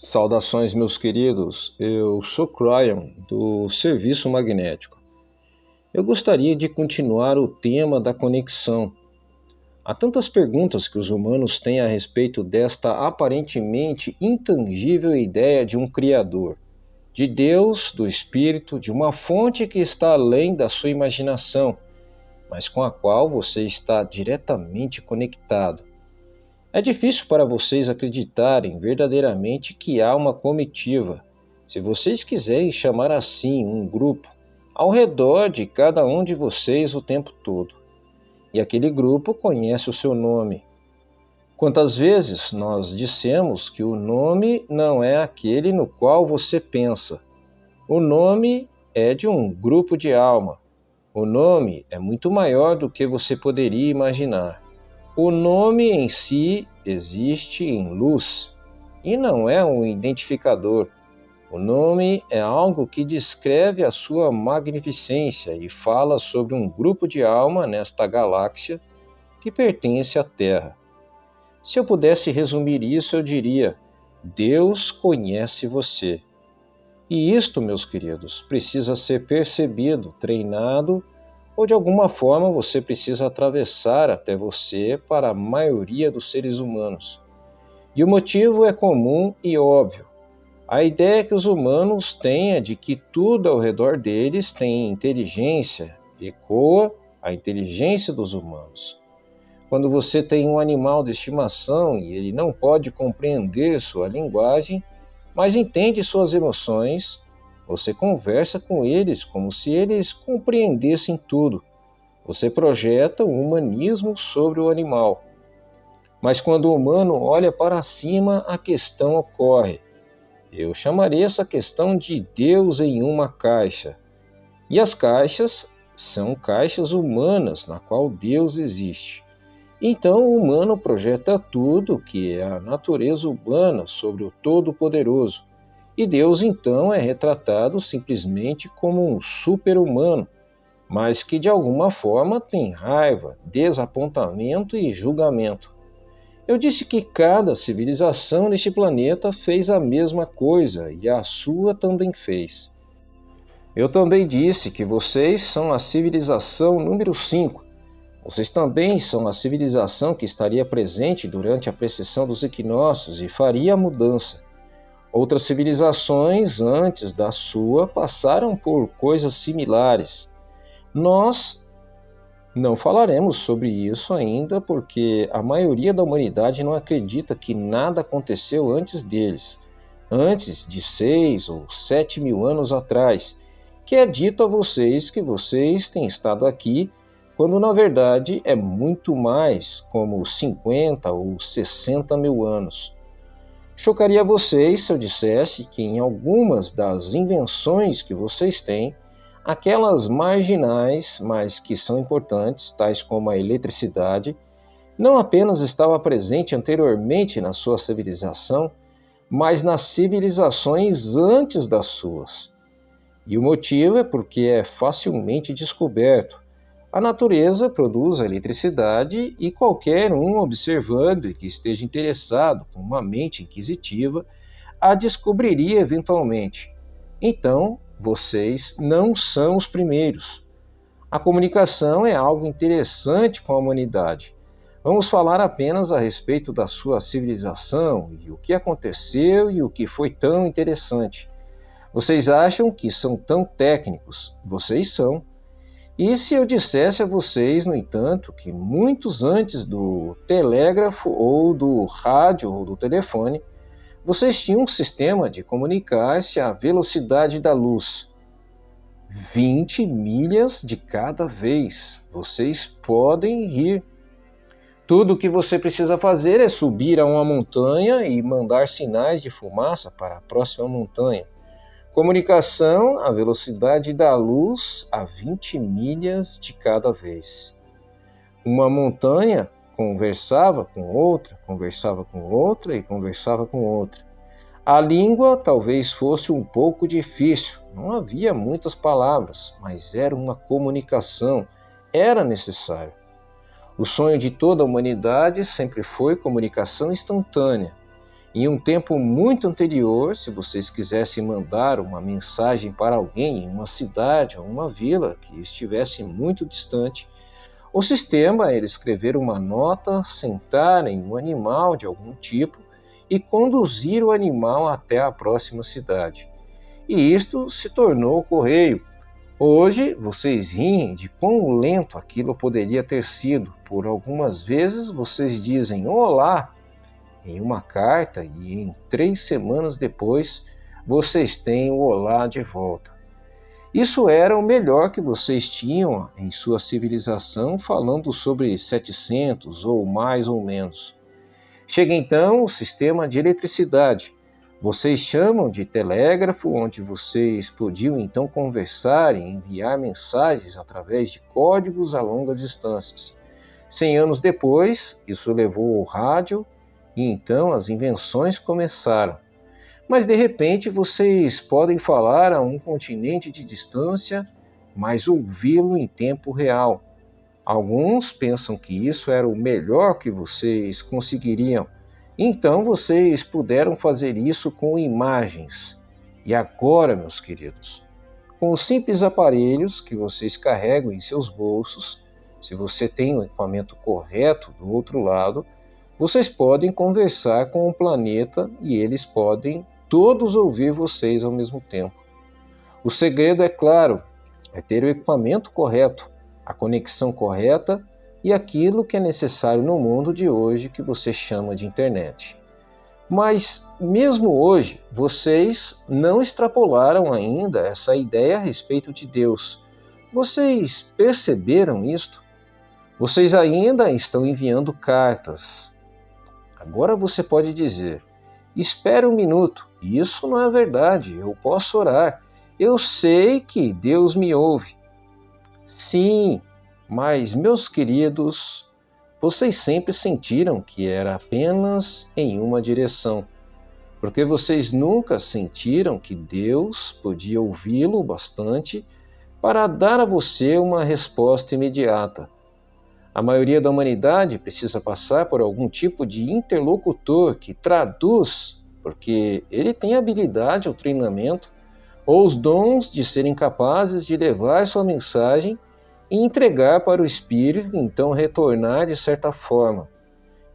Saudações, meus queridos. Eu sou Cryon, do Serviço Magnético. Eu gostaria de continuar o tema da conexão. Há tantas perguntas que os humanos têm a respeito desta aparentemente intangível ideia de um Criador, de Deus, do Espírito, de uma fonte que está além da sua imaginação, mas com a qual você está diretamente conectado. É difícil para vocês acreditarem verdadeiramente que há uma comitiva, se vocês quiserem chamar assim um grupo, ao redor de cada um de vocês o tempo todo. E aquele grupo conhece o seu nome. Quantas vezes nós dissemos que o nome não é aquele no qual você pensa? O nome é de um grupo de alma. O nome é muito maior do que você poderia imaginar. O nome em si existe em luz e não é um identificador. O nome é algo que descreve a sua magnificência e fala sobre um grupo de alma nesta galáxia que pertence à Terra. Se eu pudesse resumir isso, eu diria: Deus conhece você. E isto, meus queridos, precisa ser percebido, treinado, ou de alguma forma você precisa atravessar até você para a maioria dos seres humanos. E o motivo é comum e óbvio. A ideia que os humanos têm é de que tudo ao redor deles tem inteligência, ecoa a inteligência dos humanos. Quando você tem um animal de estimação e ele não pode compreender sua linguagem, mas entende suas emoções, você conversa com eles como se eles compreendessem tudo. Você projeta o humanismo sobre o animal. Mas quando o humano olha para cima, a questão ocorre. Eu chamaria essa questão de Deus em uma caixa. E as caixas são caixas humanas na qual Deus existe. Então o humano projeta tudo que é a natureza humana sobre o Todo-Poderoso. E Deus então é retratado simplesmente como um super-humano, mas que de alguma forma tem raiva, desapontamento e julgamento. Eu disse que cada civilização neste planeta fez a mesma coisa e a sua também fez. Eu também disse que vocês são a civilização número 5. Vocês também são a civilização que estaria presente durante a precessão dos equinócios e faria a mudança. Outras civilizações antes da sua passaram por coisas similares. Nós não falaremos sobre isso ainda porque a maioria da humanidade não acredita que nada aconteceu antes deles, antes de 6 ou 7 mil anos atrás, que é dito a vocês que vocês têm estado aqui, quando na verdade é muito mais, como 50 ou 60 mil anos. Chocaria vocês se eu dissesse que em algumas das invenções que vocês têm, aquelas marginais, mas que são importantes, tais como a eletricidade, não apenas estava presente anteriormente na sua civilização, mas nas civilizações antes das suas. E o motivo é porque é facilmente descoberto. A natureza produz a eletricidade e qualquer um observando e que esteja interessado, com uma mente inquisitiva, a descobriria eventualmente. Então, vocês não são os primeiros. A comunicação é algo interessante com a humanidade. Vamos falar apenas a respeito da sua civilização e o que aconteceu e o que foi tão interessante. Vocês acham que são tão técnicos? Vocês são. E se eu dissesse a vocês, no entanto, que muitos antes do telégrafo ou do rádio ou do telefone, vocês tinham um sistema de comunicar-se à velocidade da luz. 20 milhas de cada vez. Vocês podem rir. Tudo o que você precisa fazer é subir a uma montanha e mandar sinais de fumaça para a próxima montanha. Comunicação à velocidade da luz a 20 milhas de cada vez. Uma montanha conversava com outra e conversava com outra. A língua talvez fosse um pouco difícil, não havia muitas palavras, mas era uma comunicação, era necessário. O sonho de toda a humanidade sempre foi comunicação instantânea. Em um tempo muito anterior, se vocês quisessem mandar uma mensagem para alguém em uma cidade ou uma vila que estivesse muito distante, o sistema era escrever uma nota, sentar em um animal de algum tipo e conduzir o animal até a próxima cidade. E isto se tornou o correio. Hoje vocês riem de quão lento aquilo poderia ter sido. Por algumas vezes vocês dizem olá em uma carta e em 3 semanas depois vocês têm o olá de volta. Isso era o melhor que vocês tinham em sua civilização, falando sobre 700 ou mais ou menos. Chega então o sistema de eletricidade. Vocês chamam de telégrafo, onde vocês podiam então conversar e enviar mensagens através de códigos a longas distâncias. 100 anos depois, isso levou ao rádio e então as invenções começaram. Mas de repente vocês podem falar a um continente de distância, mas ouvi-lo em tempo real. Alguns pensam que isso era o melhor que vocês conseguiriam. Então vocês puderam fazer isso com imagens. E agora, meus queridos, com os simples aparelhos que vocês carregam em seus bolsos, se você tem o equipamento correto do outro lado, vocês podem conversar com o planeta e eles podem todos ouvir vocês ao mesmo tempo. O segredo, é claro, é ter o equipamento correto, a conexão correta e aquilo que é necessário no mundo de hoje que você chama de internet. Mas, mesmo hoje, vocês não extrapolaram ainda essa ideia a respeito de Deus. Vocês perceberam isto? Vocês ainda estão enviando cartas. Agora você pode dizer: espere um minuto, isso não é verdade, eu posso orar. Eu sei que Deus me ouve. Sim, mas meus queridos, vocês sempre sentiram que era apenas em uma direção, porque vocês nunca sentiram que Deus podia ouvi-lo bastante para dar a você uma resposta imediata. A maioria da humanidade precisa passar por algum tipo de interlocutor que traduz, porque ele tem habilidade ou treinamento, ou os dons de serem capazes de levar sua mensagem e entregar para o Espírito, e então retornar de certa forma.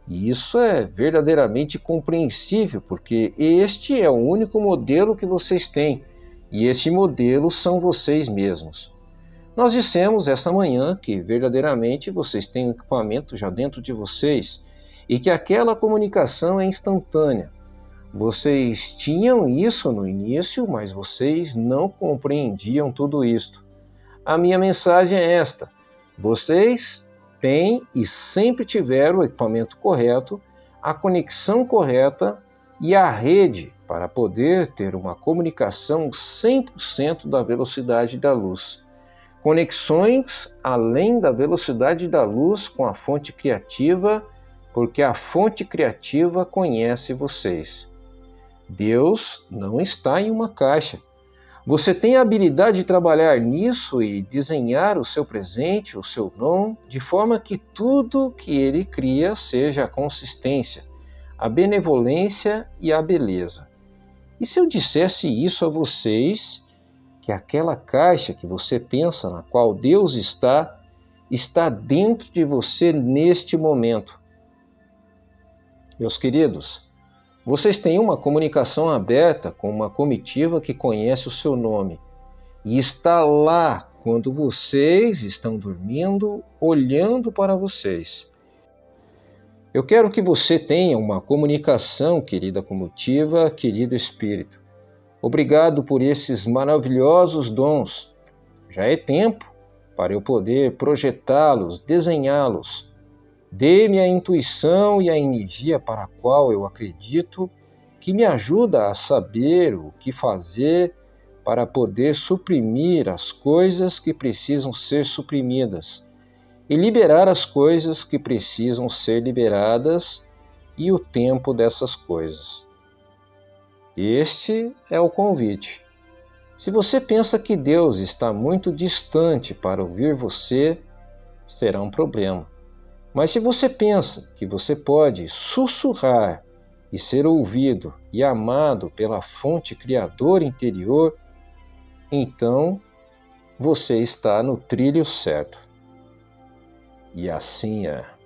E isso é verdadeiramente compreensível, porque este é o único modelo que vocês têm, e este modelo são vocês mesmos. Nós dissemos esta manhã que verdadeiramente vocês têm um equipamento já dentro de vocês e que aquela comunicação é instantânea. Vocês tinham isso no início, mas vocês não compreendiam tudo isto. A minha mensagem é esta: vocês têm e sempre tiveram o equipamento correto, a conexão correta e a rede para poder ter uma comunicação 100% da velocidade da luz. Conexões além da velocidade da luz com a fonte criativa, porque a fonte criativa conhece vocês. Deus não está em uma caixa. Você tem a habilidade de trabalhar nisso e desenhar o seu presente, o seu dom, de forma que tudo que ele cria seja a consistência, a benevolência e a beleza. E se eu dissesse isso a vocês, que aquela caixa que você pensa na qual Deus está dentro de você neste momento? Meus queridos, vocês têm uma comunicação aberta com uma comitiva que conhece o seu nome e está lá quando vocês estão dormindo, olhando para vocês. Eu quero que você tenha uma comunicação, querida comitiva, querido Espírito. Obrigado por esses maravilhosos dons. Já é tempo para eu poder projetá-los, desenhá-los. Dê-me a intuição e a energia para a qual eu acredito, que me ajuda a saber o que fazer para poder suprimir as coisas que precisam ser suprimidas e liberar as coisas que precisam ser liberadas e o tempo dessas coisas. Este é o convite. Se você pensa que Deus está muito distante para ouvir você, será um problema. Mas se você pensa que você pode sussurrar e ser ouvido e amado pela fonte criadora interior, então você está no trilho certo. E assim é.